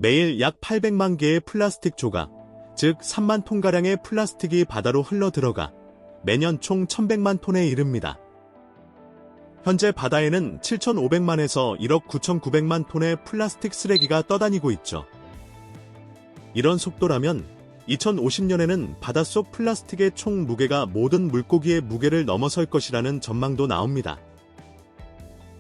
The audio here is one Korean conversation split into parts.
매일 약 800만 개의 플라스틱 조각, 즉 3만 톤가량의 플라스틱이 바다로 흘러 들어가 매년 총 1100만 톤에 이릅니다. 현재 바다에는 7,500만에서 1억 9,900만 톤의 플라스틱 쓰레기가 떠다니고 있죠. 이런 속도라면 2050년에는 바닷속 플라스틱의 총 무게가 모든 물고기의 무게를 넘어설 것이라는 전망도 나옵니다.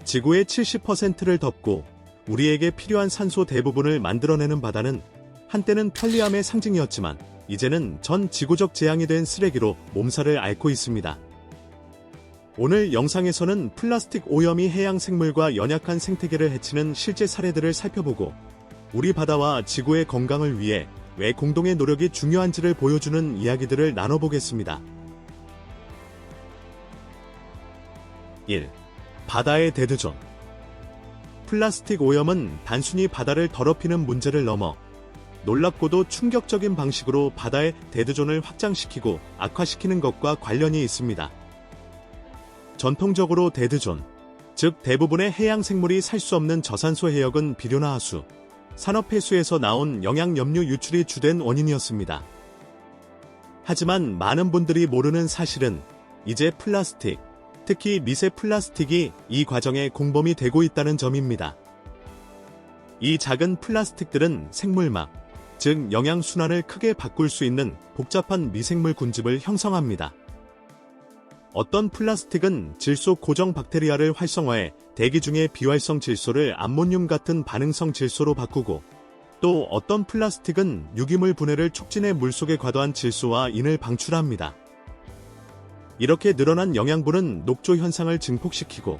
지구의 70%를 덮고 우리에게 필요한 산소 대부분을 만들어내는 바다는 한때는 편리함의 상징이었지만 이제는 전 지구적 재앙이 된 쓰레기로 몸살을 앓고 있습니다. 오늘 영상에서는 플라스틱 오염이 해양 생물과 연약한 생태계를 해치는 실제 사례들을 살펴보고 우리 바다와 지구의 건강을 위해 왜 공동의 노력이 중요한지를 보여주는 이야기들을 나눠보겠습니다. 1. 바다의 데드존. 플라스틱 오염은 단순히 바다를 더럽히는 문제를 넘어 놀랍고도 충격적인 방식으로 바다의 데드존을 확장시키고 악화시키는 것과 관련이 있습니다. 전통적으로 데드존, 즉 대부분의 해양 생물이 살 수 없는 저산소 해역은 비료나 하수, 산업폐수에서 나온 영양염류 유출이 주된 원인이었습니다. 하지만 많은 분들이 모르는 사실은 이제 플라스틱, 특히 미세 플라스틱이 이 과정의 공범이 되고 있다는 점입니다. 이 작은 플라스틱들은 생물막, 즉 영양순환을 크게 바꿀 수 있는 복잡한 미생물 군집을 형성합니다. 어떤 플라스틱은 질소 고정 박테리아를 활성화해 대기 중의 비활성 질소를 암모늄 같은 반응성 질소로 바꾸고 또 어떤 플라스틱은 유기물 분해를 촉진해 물속의 과도한 질소와 인을 방출합니다. 이렇게 늘어난 영양분은 녹조 현상을 증폭시키고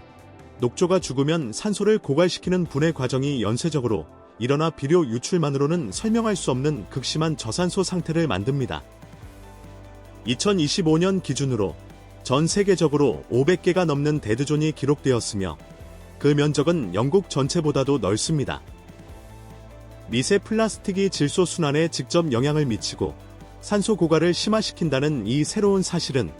녹조가 죽으면 산소를 고갈시키는 분해 과정이 연쇄적으로 일어나 비료 유출만으로는 설명할 수 없는 극심한 저산소 상태를 만듭니다. 2025년 기준으로 전 세계적으로 500개가 넘는 데드존이 기록되었으며 그 면적은 영국 전체보다도 넓습니다. 미세 플라스틱이 질소 순환에 직접 영향을 미치고 산소 고갈을 심화시킨다는 이 새로운 사실은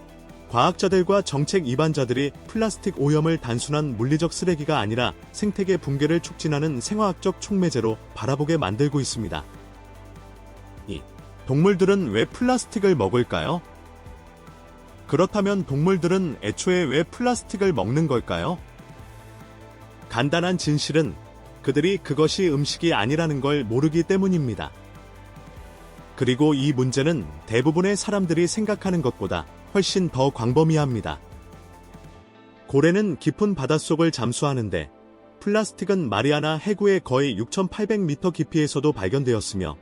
과학자들과 정책 이반자들이 플라스틱 오염을 단순한 물리적 쓰레기가 아니라 생태계 붕괴를 촉진하는 생화학적 촉매제로 바라보게 만들고 있습니다. 2. 동물들은 왜 플라스틱을 먹을까요? 그렇다면 동물들은 애초에 왜 플라스틱을 먹는 걸까요? 간단한 진실은 그들이 그것이 음식이 아니라는 걸 모르기 때문입니다. 그리고 이 문제는 대부분의 사람들이 생각하는 것보다 훨씬 더 광범위합니다. 고래는 깊은 바닷속을 잠수하는데 플라스틱은 마리아나 해구의 거의 6,800m 깊이에서도 발견되었으며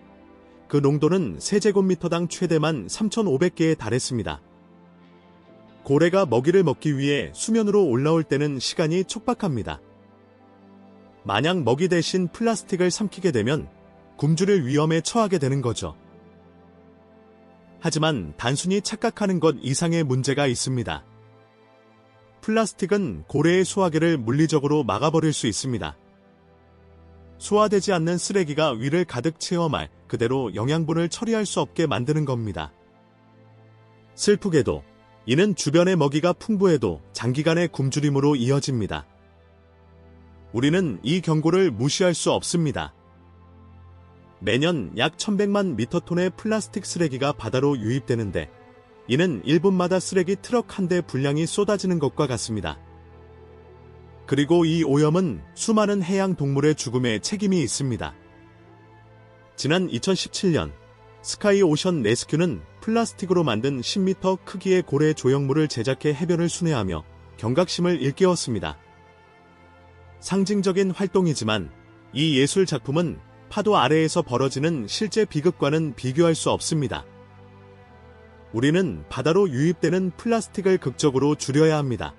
그 농도는 세제곱미터당 최대만 3,500개에 달했습니다. 고래가 먹이를 먹기 위해 수면으로 올라올 때는 시간이 촉박합니다. 만약 먹이 대신 플라스틱을 삼키게 되면 굶주릴 위험에 처하게 되는 거죠. 하지만 단순히 착각하는 것 이상의 문제가 있습니다. 플라스틱은 고래의 소화기를 물리적으로 막아버릴 수 있습니다. 소화되지 않는 쓰레기가 위를 가득 채워 말 그대로 영양분을 처리할 수 없게 만드는 겁니다. 슬프게도 이는 주변의 먹이가 풍부해도 장기간의 굶주림으로 이어집니다. 우리는 이 경고를 무시할 수 없습니다. 매년 약 1100만 미터톤의 플라스틱 쓰레기가 바다로 유입되는데 이는 1분마다 쓰레기 트럭 한 대 분량이 쏟아지는 것과 같습니다. 그리고 이 오염은 수많은 해양 동물의 죽음에 책임이 있습니다. 지난 2017년 스카이 오션 레스큐는 플라스틱으로 만든 10m 크기의 고래 조형물을 제작해 해변을 순회하며 경각심을 일깨웠습니다. 상징적인 활동이지만 이 예술 작품은 파도 아래에서 벌어지는 실제 비극과는 비교할 수 없습니다. 우리는 바다로 유입되는 플라스틱을 극적으로 줄여야 합니다.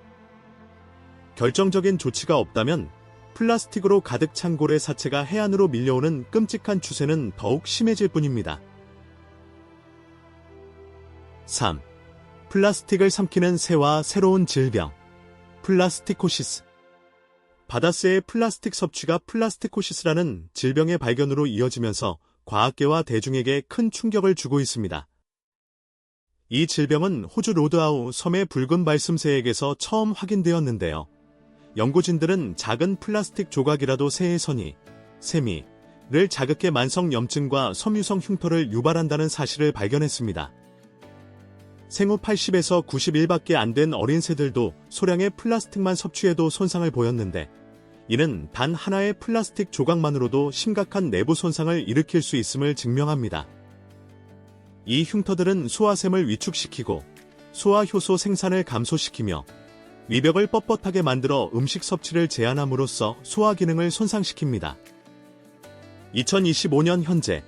결정적인 조치가 없다면 플라스틱으로 가득 찬 고래 사체가 해안으로 밀려오는 끔찍한 추세는 더욱 심해질 뿐입니다. 3. 플라스틱을 삼키는 새와 새로운 질병. 플라스티코시스. 바다새의 플라스틱 섭취가 플라스티코시스라는 질병의 발견으로 이어지면서 과학계와 대중에게 큰 충격을 주고 있습니다. 이 질병은 호주 로드아우 섬의 붉은 발슴새에게서 처음 확인되었는데요. 연구진들은 작은 플라스틱 조각이라도 새의 선이, 세미, 를 자극해 만성염증과 섬유성 흉터를 유발한다는 사실을 발견했습니다. 생후 80에서 90일밖에 안 된 어린 새들도 소량의 플라스틱만 섭취해도 손상을 보였는데, 이는 단 하나의 플라스틱 조각만으로도 심각한 내부 손상을 일으킬 수 있음을 증명합니다. 이 흉터들은 소화샘을 위축시키고 소화 효소 생산을 감소시키며 위벽을 뻣뻣하게 만들어 음식 섭취를 제한함으로써 소화 기능을 손상시킵니다. 2025년 현재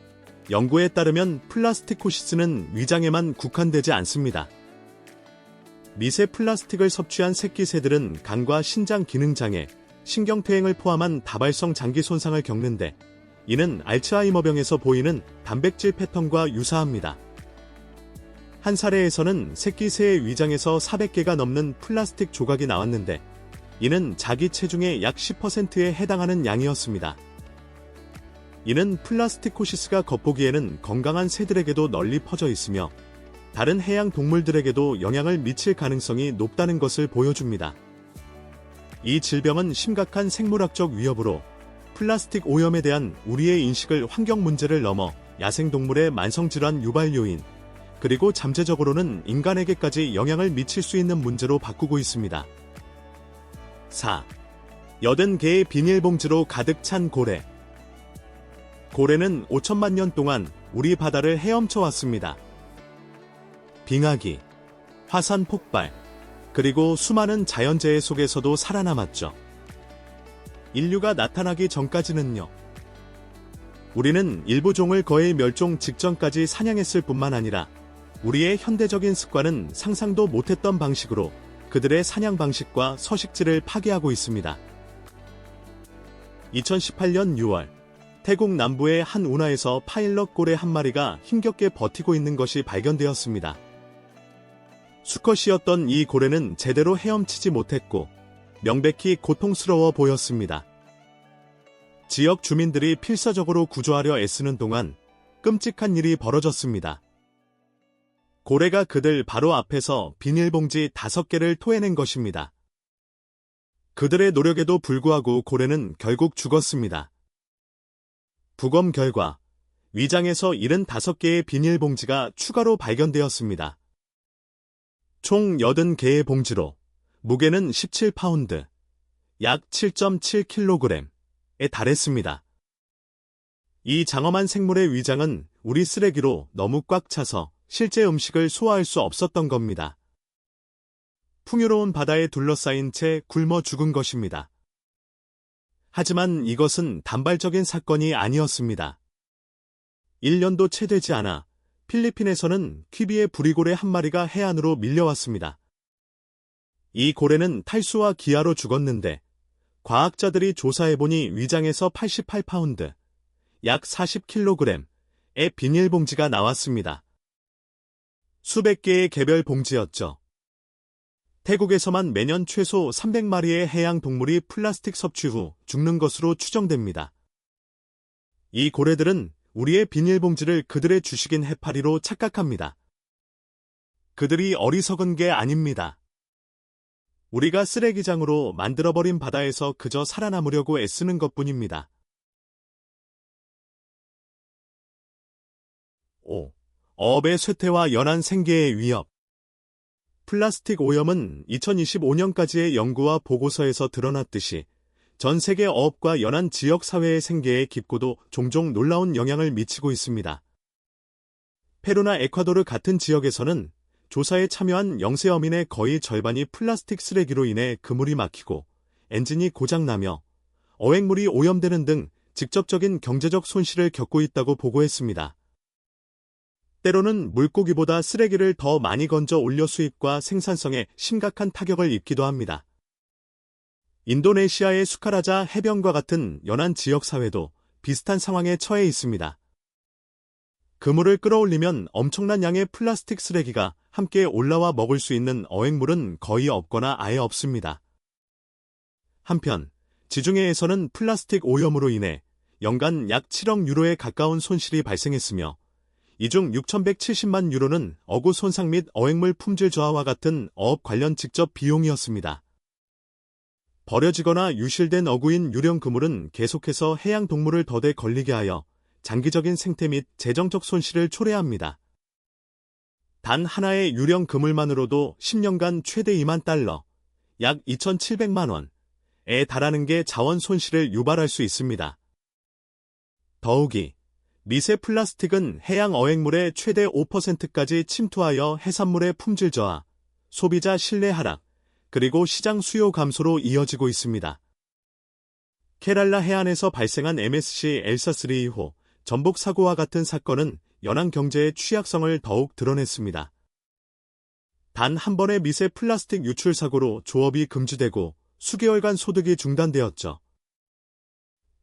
연구에 따르면 플라스티코시스는 위장에만 국한되지 않습니다. 미세 플라스틱을 섭취한 새끼 새들은 간과 신장 기능장애, 신경퇴행을 포함한 다발성 장기 손상을 겪는데, 이는 알츠하이머병에서 보이는 단백질 패턴과 유사합니다. 한 사례에서는 새끼 새의 위장에서 400개가 넘는 플라스틱 조각이 나왔는데, 이는 자기 체중의 약 10%에 해당하는 양이었습니다. 이는 플라스티코시스가 겉보기에는 건강한 새들에게도 널리 퍼져 있으며 다른 해양 동물들에게도 영향을 미칠 가능성이 높다는 것을 보여줍니다. 이 질병은 심각한 생물학적 위협으로 플라스틱 오염에 대한 우리의 인식을 환경 문제를 넘어 야생동물의 만성질환 유발 요인, 그리고 잠재적으로는 인간에게까지 영향을 미칠 수 있는 문제로 바꾸고 있습니다. 4. 80개의 비닐봉지로 가득 찬 고래. 고래는 5천만 년 동안 우리 바다를 헤엄쳐 왔습니다. 빙하기, 화산 폭발, 그리고 수많은 자연재해 속에서도 살아남았죠. 인류가 나타나기 전까지는요. 우리는 일부 종을 거의 멸종 직전까지 사냥했을 뿐만 아니라 우리의 현대적인 습관은 상상도 못했던 방식으로 그들의 사냥 방식과 서식지를 파괴하고 있습니다. 2018년 6월 태국 남부의 한 운하에서 파일럿 고래 한 마리가 힘겹게 버티고 있는 것이 발견되었습니다. 수컷이었던 이 고래는 제대로 헤엄치지 못했고 명백히 고통스러워 보였습니다. 지역 주민들이 필사적으로 구조하려 애쓰는 동안 끔찍한 일이 벌어졌습니다. 고래가 그들 바로 앞에서 비닐봉지 5개를 토해낸 것입니다. 그들의 노력에도 불구하고 고래는 결국 죽었습니다. 부검 결과 위장에서 75개의 비닐봉지가 추가로 발견되었습니다. 총 80개의 봉지로 무게는 17파운드, 약 7.7kg에 달했습니다. 이 장엄한 생물의 위장은 우리 쓰레기로 너무 꽉 차서 실제 음식을 소화할 수 없었던 겁니다. 풍요로운 바다에 둘러싸인 채 굶어 죽은 것입니다. 하지만 이것은 단발적인 사건이 아니었습니다. 1년도 채 되지 않아 필리핀에서는 퀴비의 부리고래 한 마리가 해안으로 밀려왔습니다. 이 고래는 탈수와 기아로 죽었는데 과학자들이 조사해보니 위장에서 88파운드, 약 40kg의 비닐봉지가 나왔습니다. 수백 개의 개별 봉지였죠. 태국에서만 매년 최소 300마리의 해양 동물이 플라스틱 섭취 후 죽는 것으로 추정됩니다. 이 고래들은 우리의 비닐봉지를 그들의 주식인 해파리로 착각합니다. 그들이 어리석은 게 아닙니다. 우리가 쓰레기장으로 만들어버린 바다에서 그저 살아남으려고 애쓰는 것뿐입니다. 5. 어업의 쇠퇴와 연안 생계의 위협. 플라스틱 오염은 2025년까지의 연구와 보고서에서 드러났듯이 전 세계 어업과 연안 지역 사회의 생계에 깊고도 종종 놀라운 영향을 미치고 있습니다. 페루나 에콰도르 같은 지역에서는 조사에 참여한 영세어민의 거의 절반이 플라스틱 쓰레기로 인해 그물이 막히고 엔진이 고장나며 어획물이 오염되는 등 직접적인 경제적 손실을 겪고 있다고 보고했습니다. 때로는 물고기보다 쓰레기를 더 많이 건져 올려 수입과 생산성에 심각한 타격을 입기도 합니다. 인도네시아의 수카라자 해변과 같은 연안 지역 사회도 비슷한 상황에 처해 있습니다. 그물을 끌어올리면 엄청난 양의 플라스틱 쓰레기가 함께 올라와 먹을 수 있는 어획물은 거의 없거나 아예 없습니다. 한편 지중해에서는 플라스틱 오염으로 인해 연간 약 7억 유로에 가까운 손실이 발생했으며 이 중 6,170만 유로는 어구 손상 및 어획물 품질 저하와 같은 어업 관련 직접 비용이었습니다. 버려지거나 유실된 어구인 유령 그물은 계속해서 해양 동물을 덫에 걸리게 하여 장기적인 생태 및 재정적 손실을 초래합니다. 단 하나의 유령 그물만으로도 10년간 최대 2만 달러, 약 2,700만 원에 달하는 게 자원 손실을 유발할 수 있습니다. 더욱이 미세 플라스틱은 해양 어획물의 최대 5%까지 침투하여 해산물의 품질 저하, 소비자 신뢰 하락, 그리고 시장 수요 감소로 이어지고 있습니다. 케랄라 해안에서 발생한 MSC 엘사3 2호 전복 사고와 같은 사건은 연안 경제의 취약성을 더욱 드러냈습니다. 단 한 번의 미세 플라스틱 유출 사고로 조업이 금지되고 수개월간 소득이 중단되었죠.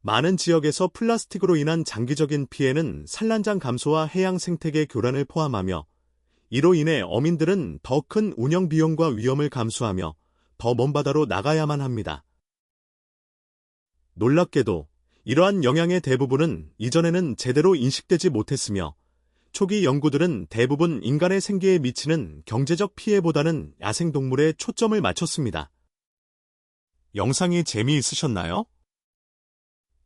많은 지역에서 플라스틱으로 인한 장기적인 피해는 산란장 감소와 해양 생태계 교란을 포함하며 이로 인해 어민들은 더 큰 운영 비용과 위험을 감수하며 더 먼 바다로 나가야만 합니다. 놀랍게도 이러한 영향의 대부분은 이전에는 제대로 인식되지 못했으며 초기 연구들은 대부분 인간의 생계에 미치는 경제적 피해보다는 야생동물에 초점을 맞췄습니다. 영상이 재미있으셨나요?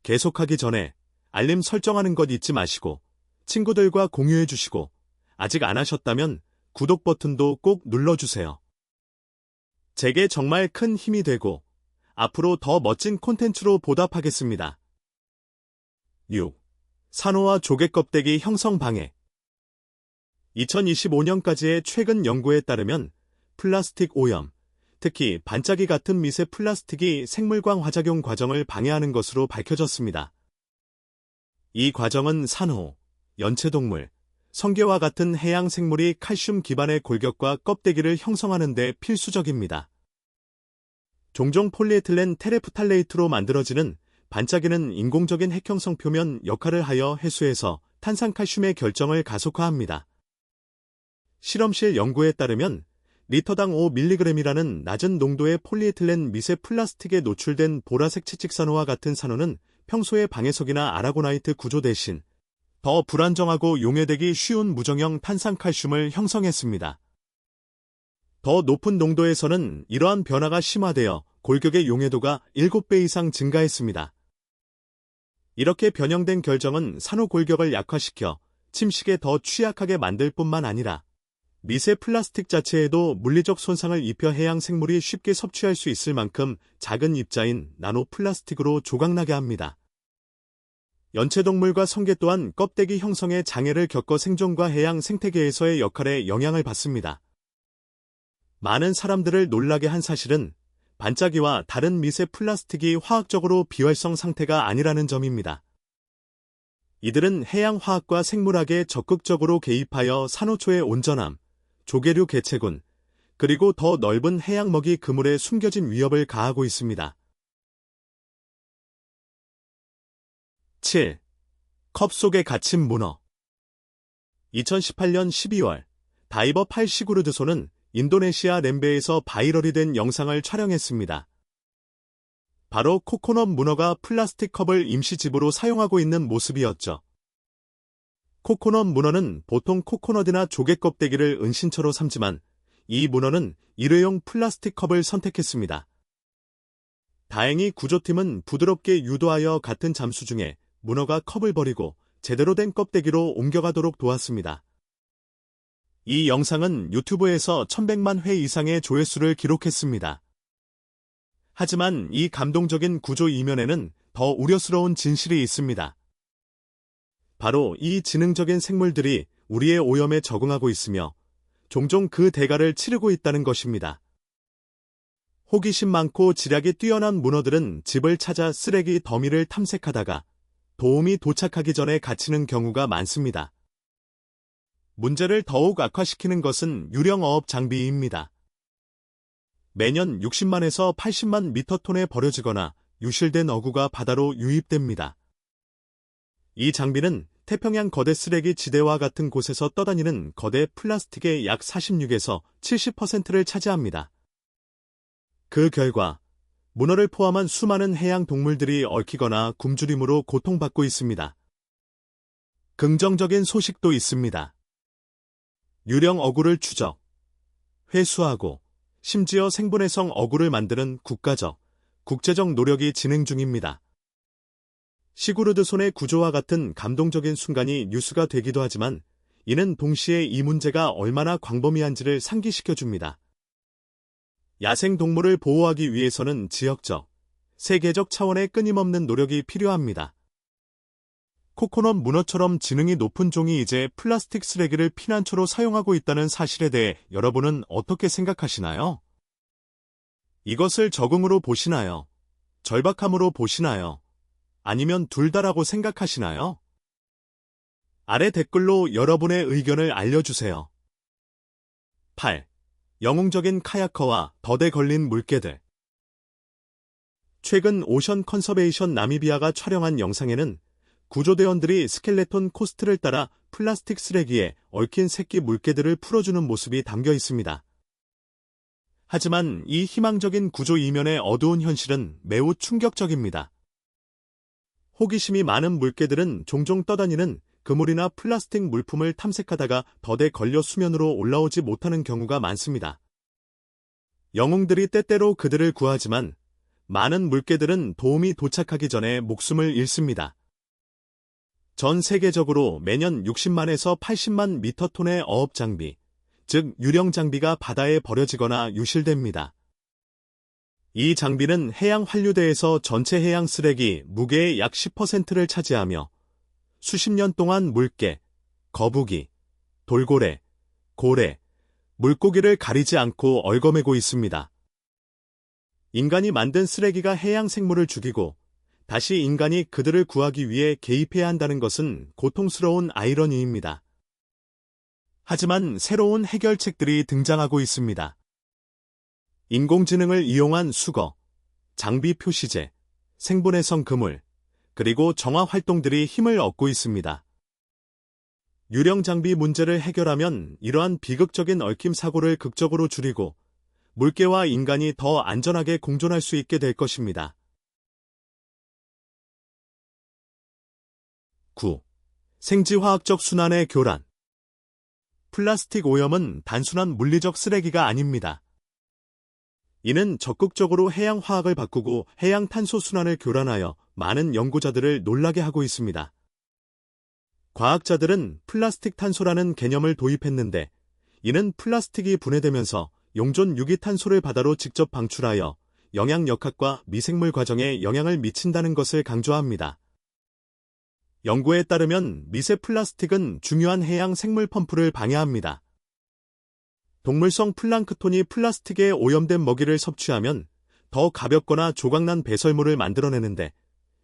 계속하기 전에 알림 설정하는 것 잊지 마시고 친구들과 공유해 주시고 아직 안 하셨다면 구독 버튼도 꼭 눌러주세요. 제게 정말 큰 힘이 되고 앞으로 더 멋진 콘텐츠로 보답하겠습니다. 6. 산호와 조개 껍데기 형성 방해. 2025년까지의 최근 연구에 따르면 플라스틱 오염, 특히 반짝이 같은 미세 플라스틱이 생물광 화작용 과정을 방해하는 것으로 밝혀졌습니다. 이 과정은 산호, 연체동물, 성게와 같은 해양 생물이 칼슘 기반의 골격과 껍데기를 형성하는 데 필수적입니다. 종종 폴리에틸렌 테레프탈레이트로 만들어지는 반짝이는 인공적인 핵형성 표면 역할을 하여 해수에서 탄산칼슘의 결정을 가속화합니다. 실험실 연구에 따르면 리터당 5mg이라는 낮은 농도의 폴리에틸렌 미세 플라스틱에 노출된 보라색 채찍산호와 같은 산호는 평소의 방해석이나 아라고나이트 구조 대신 더 불안정하고 용해되기 쉬운 무정형 탄산칼슘을 형성했습니다. 더 높은 농도에서는 이러한 변화가 심화되어 골격의 용해도가 7배 이상 증가했습니다. 이렇게 변형된 결정은 산호 골격을 약화시켜 침식에 더 취약하게 만들 뿐만 아니라 미세 플라스틱 자체에도 물리적 손상을 입혀 해양 생물이 쉽게 섭취할 수 있을 만큼 작은 입자인 나노 플라스틱으로 조각나게 합니다. 연체동물과 성게 또한 껍데기 형성에 장애를 겪어 생존과 해양 생태계에서의 역할에 영향을 받습니다. 많은 사람들을 놀라게 한 사실은 반짝이와 다른 미세 플라스틱이 화학적으로 비활성 상태가 아니라는 점입니다. 이들은 해양 화학과 생물학에 적극적으로 개입하여 산호초의 온전함, 조개류 개체군, 그리고 더 넓은 해양 먹이 그물에 숨겨진 위협을 가하고 있습니다. 7. 컵 속에 갇힌 문어. 2018년 12월 다이버 팔 시구르드소는 인도네시아 렘베에서 바이럴이 된 영상을 촬영했습니다. 바로 코코넛 문어가 플라스틱 컵을 임시집으로 사용하고 있는 모습이었죠. 코코넛 문어는 보통 코코넛이나 조개 껍데기를 은신처로 삼지만 이 문어는 일회용 플라스틱 컵을 선택했습니다. 다행히 구조팀은 부드럽게 유도하여 같은 잠수 중에 문어가 컵을 버리고 제대로 된 껍데기로 옮겨가도록 도왔습니다. 이 영상은 유튜브에서 1100만 회 이상의 조회수를 기록했습니다. 하지만 이 감동적인 구조 이면에는 더 우려스러운 진실이 있습니다. 바로 이 지능적인 생물들이 우리의 오염에 적응하고 있으며 종종 그 대가를 치르고 있다는 것입니다. 호기심 많고 지략이 뛰어난 문어들은 집을 찾아 쓰레기 더미를 탐색하다가 도움이 도착하기 전에 갇히는 경우가 많습니다. 문제를 더욱 악화시키는 것은 유령어업 장비입니다. 매년 60만에서 80만 미터톤에 버려지거나 유실된 어구가 바다로 유입됩니다. 이 장비는 태평양 거대 쓰레기 지대와 같은 곳에서 떠다니는 거대 플라스틱의 약 46에서 70%를 차지합니다. 그 결과 문어를 포함한 수많은 해양 동물들이 얽히거나 굶주림으로 고통받고 있습니다. 긍정적인 소식도 있습니다. 유령 어구를 추적, 회수하고 심지어 생분해성 어구를 만드는 국가적, 국제적 노력이 진행 중입니다. 시구르드 손의 구조와 같은 감동적인 순간이 뉴스가 되기도 하지만 이는 동시에 이 문제가 얼마나 광범위한지를 상기시켜줍니다. 야생동물을 보호하기 위해서는 지역적, 세계적 차원의 끊임없는 노력이 필요합니다. 코코넛 문어처럼 지능이 높은 종이 이제 플라스틱 쓰레기를 피난처로 사용하고 있다는 사실에 대해 여러분은 어떻게 생각하시나요? 이것을 적응으로 보시나요? 절박함으로 보시나요? 아니면 둘 다라고 생각하시나요? 아래 댓글로 여러분의 의견을 알려주세요. 8. 영웅적인 카야커와 덫에 걸린 물개들. 최근 오션 컨서베이션 나미비아가 촬영한 영상에는 구조대원들이 스켈레톤 코스트를 따라 플라스틱 쓰레기에 얽힌 새끼 물개들을 풀어주는 모습이 담겨 있습니다. 하지만 이 희망적인 구조 이면의 어두운 현실은 매우 충격적입니다. 호기심이 많은 물개들은 종종 떠다니는 그물이나 플라스틱 물품을 탐색하다가 덫에 걸려 수면으로 올라오지 못하는 경우가 많습니다. 영웅들이 때때로 그들을 구하지만 많은 물개들은 도움이 도착하기 전에 목숨을 잃습니다. 전 세계적으로 매년 60만에서 80만 미터톤의 어업 장비, 즉 유령 장비가 바다에 버려지거나 유실됩니다. 이 장비는 해양 환류대에서 전체 해양 쓰레기 무게의 약 10%를 차지하며 수십 년 동안 물개, 거북이, 돌고래, 고래, 물고기를 가리지 않고 얽어매고 있습니다. 인간이 만든 쓰레기가 해양 생물을 죽이고 다시 인간이 그들을 구하기 위해 개입해야 한다는 것은 고통스러운 아이러니입니다. 하지만 새로운 해결책들이 등장하고 있습니다. 인공지능을 이용한 수거, 장비 표시제, 생분해성 그물, 그리고 정화 활동들이 힘을 얻고 있습니다. 유령 장비 문제를 해결하면 이러한 비극적인 얽힘 사고를 극적으로 줄이고 물개와 인간이 더 안전하게 공존할 수 있게 될 것입니다. 9. 생지화학적 순환의 교란. 플라스틱 오염은 단순한 물리적 쓰레기가 아닙니다. 이는 적극적으로 해양 화학을 바꾸고 해양 탄소 순환을 교란하여 많은 연구자들을 놀라게 하고 있습니다. 과학자들은 플라스틱 탄소라는 개념을 도입했는데 이는 플라스틱이 분해되면서 용존 유기탄소를 바다로 직접 방출하여 영양역학과 미생물 과정에 영향을 미친다는 것을 강조합니다. 연구에 따르면 미세 플라스틱은 중요한 해양 생물 펌프를 방해합니다. 동물성 플랑크톤이 플라스틱에 오염된 먹이를 섭취하면 더 가볍거나 조각난 배설물을 만들어내는데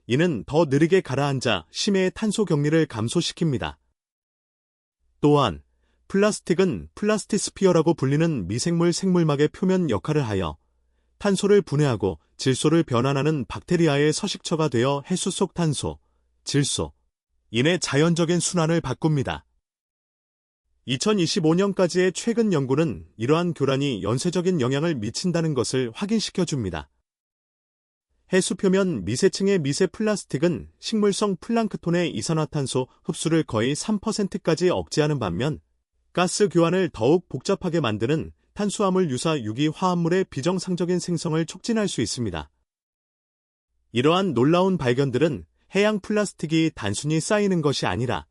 이는 더 느리게 가라앉아 심해의 탄소 격리를 감소시킵니다. 또한 플라스틱은 플라스티스피어라고 불리는 미생물 생물막의 표면 역할을 하여 탄소를 분해하고 질소를 변환하는 박테리아의 서식처가 되어 해수 속 탄소, 질소, 인의 자연적인 순환을 바꿉니다. 2025년까지의 최근 연구는 이러한 교란이 연쇄적인 영향을 미친다는 것을 확인시켜줍니다. 해수 표면 미세층의 미세 플라스틱은 식물성 플랑크톤의 이산화탄소 흡수를 거의 3%까지 억제하는 반면 가스 교환을 더욱 복잡하게 만드는 탄수화물 유사 유기 화합물의 비정상적인 생성을 촉진할 수 있습니다. 이러한 놀라운 발견들은 해양 플라스틱이 단순히 쌓이는 것이 아니라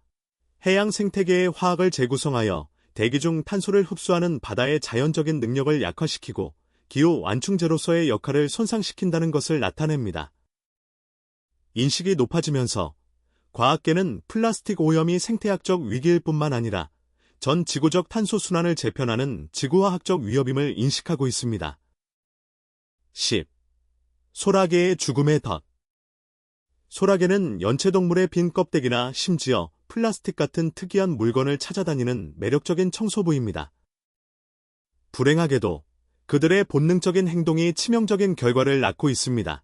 해양 생태계의 화학을 재구성하여 대기 중 탄소를 흡수하는 바다의 자연적인 능력을 약화시키고 기후 완충제로서의 역할을 손상시킨다는 것을 나타냅니다. 인식이 높아지면서 과학계는 플라스틱 오염이 생태학적 위기일 뿐만 아니라 전 지구적 탄소 순환을 재편하는 지구화학적 위협임을 인식하고 있습니다. 10. 소라게의 죽음의 덫. 소라게는 연체동물의 빈 껍데기나 심지어 플라스틱 같은 특이한 물건을 찾아다니는 매력적인 청소부입니다. 불행하게도 그들의 본능적인 행동이 치명적인 결과를 낳고 있습니다.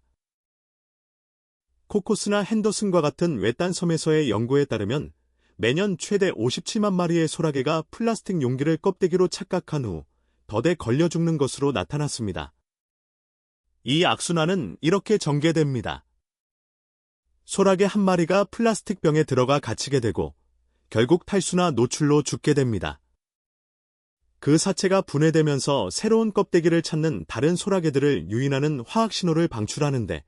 코코스나 핸더슨과 같은 외딴 섬에서의 연구에 따르면 매년 최대 57만 마리의 소라게가 플라스틱 용기를 껍데기로 착각한 후 덫에 걸려 죽는 것으로 나타났습니다. 이 악순환은 이렇게 전개됩니다. 소라게 한 마리가 플라스틱 병에 들어가 갇히게 되고 결국 탈수나 노출로 죽게 됩니다. 그 사체가 분해되면서 새로운 껍데기를 찾는 다른 소라게들을 유인하는 화학 신호를 방출하는데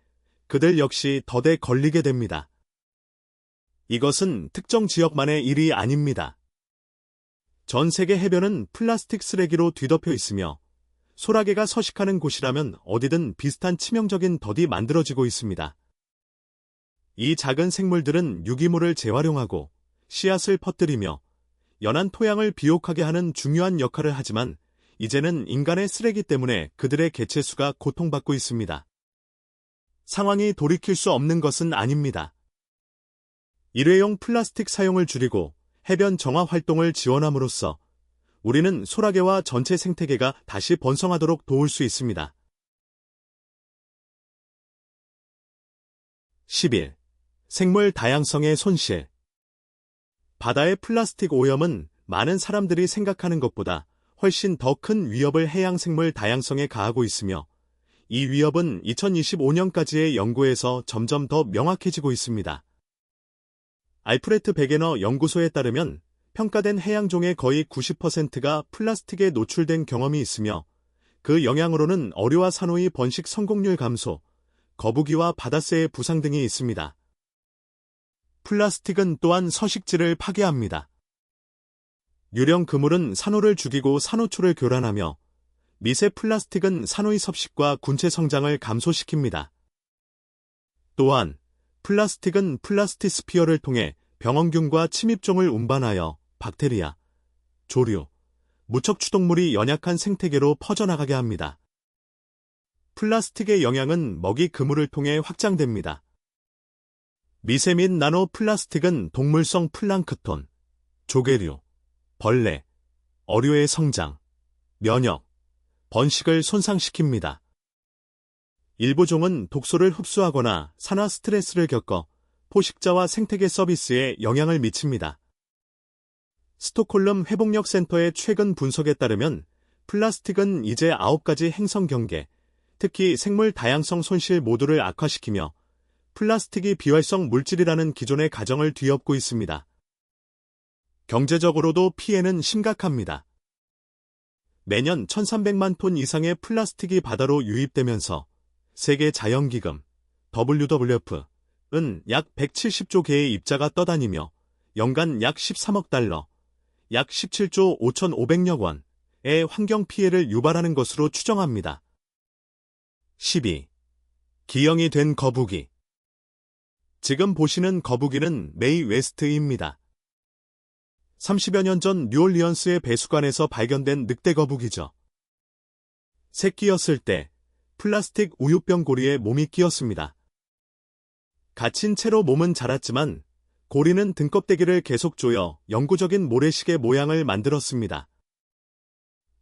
그들 역시 덫에 걸리게 됩니다. 이것은 특정 지역만의 일이 아닙니다. 전 세계 해변은 플라스틱 쓰레기로 뒤덮여 있으며 소라게가 서식하는 곳이라면 어디든 비슷한 치명적인 덫이 만들어지고 있습니다. 이 작은 생물들은 유기물을 재활용하고 씨앗을 퍼뜨리며 연한 토양을 비옥하게 하는 중요한 역할을 하지만 이제는 인간의 쓰레기 때문에 그들의 개체수가 고통받고 있습니다. 상황이 돌이킬 수 없는 것은 아닙니다. 일회용 플라스틱 사용을 줄이고 해변 정화 활동을 지원함으로써 우리는 소라게와 전체 생태계가 다시 번성하도록 도울 수 있습니다. 11. 생물 다양성의 손실. 바다의 플라스틱 오염은 많은 사람들이 생각하는 것보다 훨씬 더 큰 위협을 해양 생물 다양성에 가하고 있으며 이 위협은 2025년까지의 연구에서 점점 더 명확해지고 있습니다. 알프레트 베게너 연구소에 따르면 평가된 해양종의 거의 90%가 플라스틱에 노출된 경험이 있으며 그 영향으로는 어류와 산호의 번식 성공률 감소, 거북이와 바다새의 부상 등이 있습니다. 플라스틱은 또한 서식지를 파괴합니다. 유령 그물은 산호를 죽이고 산호초를 교란하며 미세 플라스틱은 산호의 섭식과 군체 성장을 감소시킵니다. 또한 플라스틱은 플라스티스피어를 통해 병원균과 침입종을 운반하여 박테리아, 조류, 무척추동물이 연약한 생태계로 퍼져나가게 합니다. 플라스틱의 영향은 먹이 그물을 통해 확장됩니다. 미세 및 나노 플라스틱은 동물성 플랑크톤, 조개류, 벌레, 어류의 성장, 면역, 번식을 손상시킵니다. 일부 종은 독소를 흡수하거나 산화 스트레스를 겪어 포식자와 생태계 서비스에 영향을 미칩니다. 스톡홀름 회복력 센터의 최근 분석에 따르면 플라스틱은 이제 9가지 행성 경계, 특히 생물 다양성 손실 모두를 악화시키며 플라스틱이 비활성 물질이라는 기존의 가정을 뒤엎고 있습니다. 경제적으로도 피해는 심각합니다. 매년 1,300만 톤 이상의 플라스틱이 바다로 유입되면서 세계 자연기금 WWF은 약 170조 개의 입자가 떠다니며 연간 약 13억 달러, 약 17조 5,500억 원의 환경 피해를 유발하는 것으로 추정합니다. 12. 기형이 된 거북이. 지금 보시는 거북이는 메이 웨스트입니다. 30여 년 전 뉴올리언스의 배수관에서 발견된 늑대 거북이죠. 새끼였을 때 플라스틱 우유병 고리에 몸이 끼었습니다. 갇힌 채로 몸은 자랐지만 고리는 등껍데기를 계속 조여 영구적인 모래시계 모양을 만들었습니다.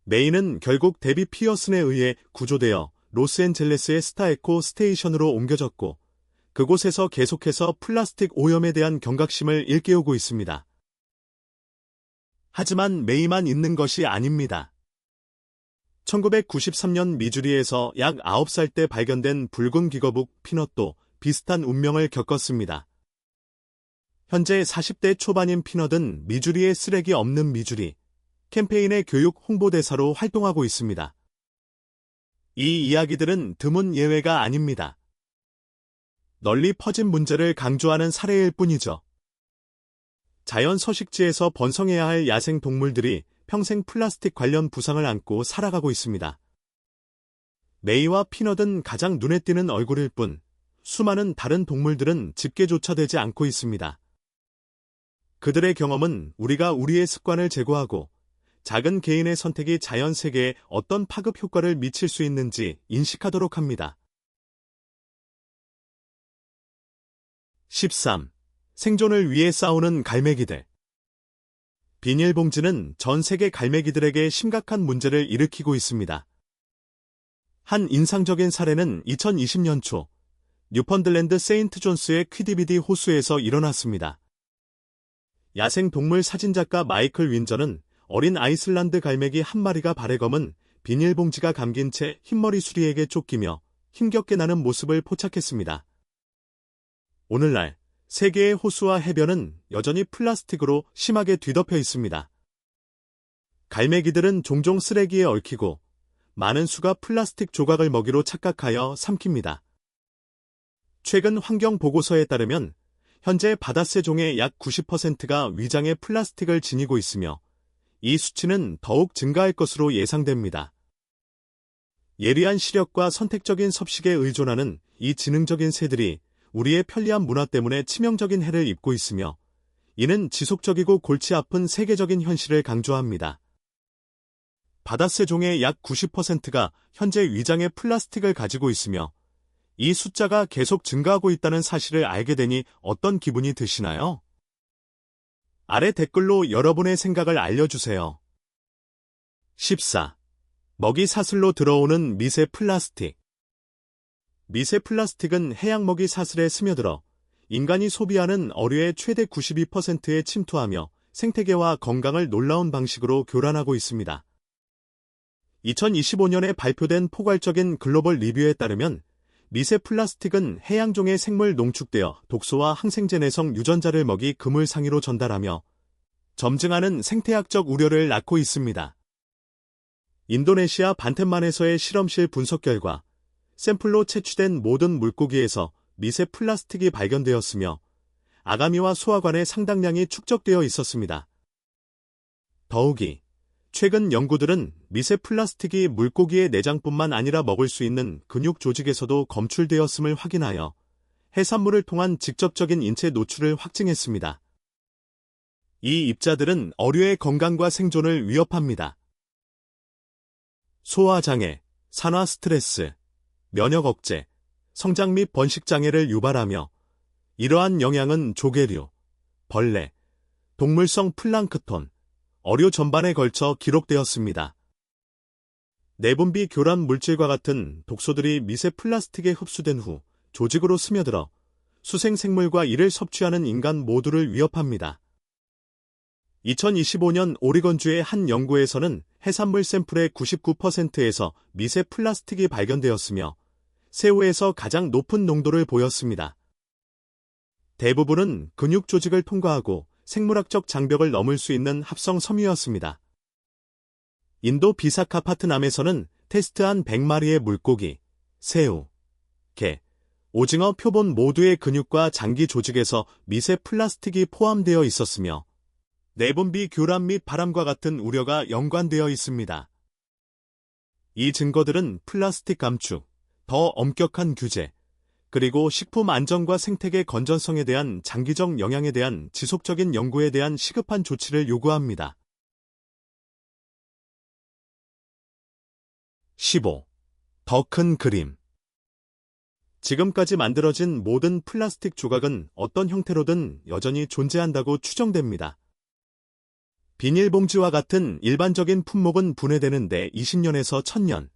메이는 결국 데비 피어슨에 의해 구조되어 로스앤젤레스의 스타에코 스테이션으로 옮겨졌고 그곳에서 계속해서 플라스틱 오염에 대한 경각심을 일깨우고 있습니다. 하지만 메이만 있는 것이 아닙니다. 1993년 미주리에서 약 9살 때 발견된 붉은 기거북 피넛도 비슷한 운명을 겪었습니다. 현재 40대 초반인 피넛은 미주리의 쓰레기 없는 미주리 캠페인의 교육 홍보대사로 활동하고 있습니다. 이 이야기들은 드문 예외가 아닙니다. 널리 퍼진 문제를 강조하는 사례일 뿐이죠. 자연 서식지에서 번성해야 할 야생 동물들이 평생 플라스틱 관련 부상을 안고 살아가고 있습니다. 메이와 피넛은 가장 눈에 띄는 얼굴일 뿐 수많은 다른 동물들은 집게조차 되지 않고 있습니다. 그들의 경험은 우리가 우리의 습관을 제고하고 작은 개인의 선택이 자연 세계에 어떤 파급 효과를 미칠 수 있는지 인식하도록 합니다. 13. 생존을 위해 싸우는 갈매기들. 비닐봉지는 전 세계 갈매기들에게 심각한 문제를 일으키고 있습니다. 한 인상적인 사례는 2020년 초 뉴펀들랜드 세인트 존스의 퀴디비디 호수에서 일어났습니다. 야생 동물 사진작가 마이클 윈저는 어린 아이슬란드 갈매기 한 마리가 발에 검은 비닐봉지가 감긴 채 흰머리 수리에게 쫓기며 힘겹게 나는 모습을 포착했습니다. 오늘날 세계의 호수와 해변은 여전히 플라스틱으로 심하게 뒤덮여 있습니다. 갈매기들은 종종 쓰레기에 얽히고 많은 수가 플라스틱 조각을 먹이로 착각하여 삼킵니다. 최근 환경보고서에 따르면 현재 바다새 종의 약 90%가 위장에 플라스틱을 지니고 있으며 이 수치는 더욱 증가할 것으로 예상됩니다. 예리한 시력과 선택적인 섭식에 의존하는 이 지능적인 새들이 우리의 편리한 문화 때문에 치명적인 해를 입고 있으며 이는 지속적이고 골치 아픈 세계적인 현실을 강조합니다. 바다새 종의 약 90%가 현재 위장에 플라스틱을 가지고 있으며 이 숫자가 계속 증가하고 있다는 사실을 알게 되니 어떤 기분이 드시나요? 아래 댓글로 여러분의 생각을 알려주세요. 14. 먹이 사슬로 들어오는 미세 플라스틱. 미세 플라스틱은 해양 먹이 사슬에 스며들어 인간이 소비하는 어류의 최대 92%에 침투하며 생태계와 건강을 놀라운 방식으로 교란하고 있습니다. 2025년에 발표된 포괄적인 글로벌 리뷰에 따르면 미세 플라스틱은 해양종의 생물 농축되어 독소와 항생제 내성 유전자를 먹이 그물 상위로 전달하며 점증하는 생태학적 우려를 낳고 있습니다. 인도네시아 반텐만에서의 실험실 분석 결과 샘플로 채취된 모든 물고기에서 미세 플라스틱이 발견되었으며 아가미와 소화관의 상당량이 축적되어 있었습니다. 더욱이 최근 연구들은 미세 플라스틱이 물고기의 내장뿐만 아니라 먹을 수 있는 근육 조직에서도 검출되었음을 확인하여 해산물을 통한 직접적인 인체 노출을 확증했습니다. 이 입자들은 어류의 건강과 생존을 위협합니다. 소화장애, 산화 스트레스, 면역 억제, 성장 및 번식 장애를 유발하며 이러한 영향은 조개류, 벌레, 동물성 플랑크톤, 어류 전반에 걸쳐 기록되었습니다. 내분비 교란 물질과 같은 독소들이 미세 플라스틱에 흡수된 후 조직으로 스며들어 수생생물과 이를 섭취하는 인간 모두를 위협합니다. 2025년 오리건주의 한 연구에서는 해산물 샘플의 99%에서 미세 플라스틱이 발견되었으며 새우에서 가장 높은 농도를 보였습니다. 대부분은 근육 조직을 통과하고 생물학적 장벽을 넘을 수 있는 합성 섬유였습니다. 인도 비사카파트남에서는 테스트한 100마리의 물고기, 새우, 게, 오징어 표본 모두의 근육과 장기 조직에서 미세 플라스틱이 포함되어 있었으며 내분비 교란 및 바람과 같은 우려가 연관되어 있습니다. 이 증거들은 플라스틱 감축, 더 엄격한 규제, 그리고 식품 안전과 생태계 건전성에 대한 장기적 영향에 대한 지속적인 연구에 대한 시급한 조치를 요구합니다. 15. 더 큰 그림. 지금까지 만들어진 모든 플라스틱 조각은 어떤 형태로든 여전히 존재한다고 추정됩니다. 비닐봉지와 같은 일반적인 품목은 분해되는데 20년에서 1000년,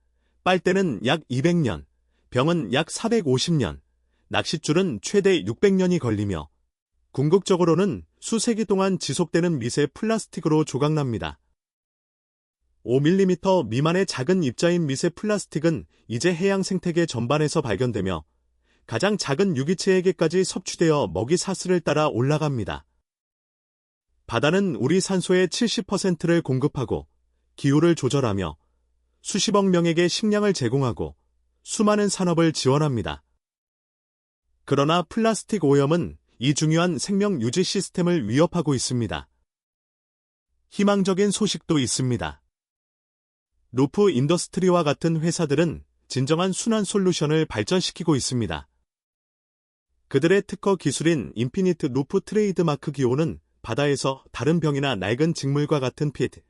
빨대는 약 200년, 병은 약 450년, 낚싯줄은 최대 600년이 걸리며 궁극적으로는 수세기 동안 지속되는 미세 플라스틱으로 조각납니다. 5mm 미만의 작은 입자인 미세 플라스틱은 이제 해양 생태계 전반에서 발견되며 가장 작은 유기체에게까지 섭취되어 먹이 사슬을 따라 올라갑니다. 바다는 우리 산소의 70%를 공급하고 기후를 조절하며 수십억 명에게 식량을 제공하고 수많은 산업을 지원합니다. 그러나 플라스틱 오염은 이 중요한 생명 유지 시스템을 위협하고 있습니다. 희망적인 소식도 있습니다. 루프 인더스트리와 같은 회사들은 진정한 순환 솔루션을 발전시키고 있습니다. 그들의 특허 기술인 인피니트 루프 트레이드마크 기호는 바다에서 다른 병이나 낡은 직물과 같은 PET,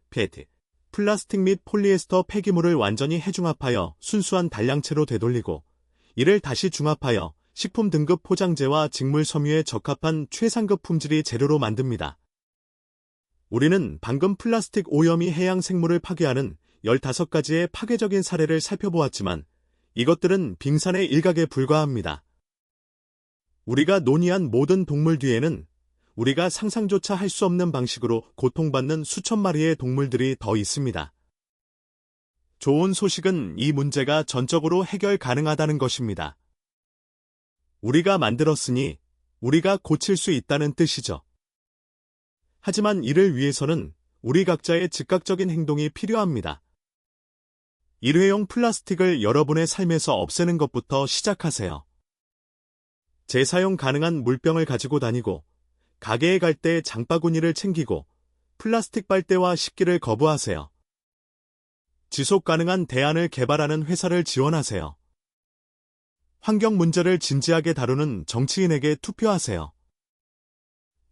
플라스틱 및 폴리에스터 폐기물을 완전히 해중합하여 순수한 단량체로 되돌리고 이를 다시 중합하여 식품 등급 포장재와 직물 섬유에 적합한 최상급 품질의 재료로 만듭니다. 우리는 방금 플라스틱 오염이 해양 생물을 파괴하는 15가지의 파괴적인 사례를 살펴보았지만 이것들은 빙산의 일각에 불과합니다. 우리가 논의한 모든 동물 뒤에는 우리가 상상조차 할 수 없는 방식으로 고통받는 수천 마리의 동물들이 더 있습니다. 좋은 소식은 이 문제가 전적으로 해결 가능하다는 것입니다. 우리가 만들었으니 우리가 고칠 수 있다는 뜻이죠. 하지만 이를 위해서는 우리 각자의 즉각적인 행동이 필요합니다. 일회용 플라스틱을 여러분의 삶에서 없애는 것부터 시작하세요. 재사용 가능한 물병을 가지고 다니고, 가게에 갈 때 장바구니를 챙기고, 플라스틱 빨대와 식기를 거부하세요. 지속 가능한 대안을 개발하는 회사를 지원하세요. 환경 문제를 진지하게 다루는 정치인에게 투표하세요.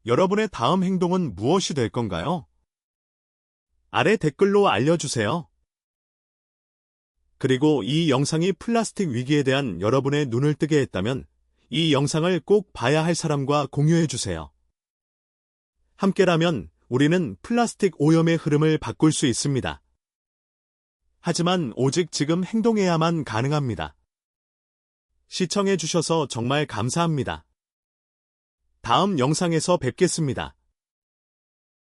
여러분의 다음 행동은 무엇이 될 건가요? 아래 댓글로 알려주세요. 그리고 이 영상이 플라스틱 위기에 대한 여러분의 눈을 뜨게 했다면 이 영상을 꼭 봐야 할 사람과 공유해주세요. 함께라면 우리는 플라스틱 오염의 흐름을 바꿀 수 있습니다. 하지만 오직 지금 행동해야만 가능합니다. 시청해주셔서 정말 감사합니다. 다음 영상에서 뵙겠습니다.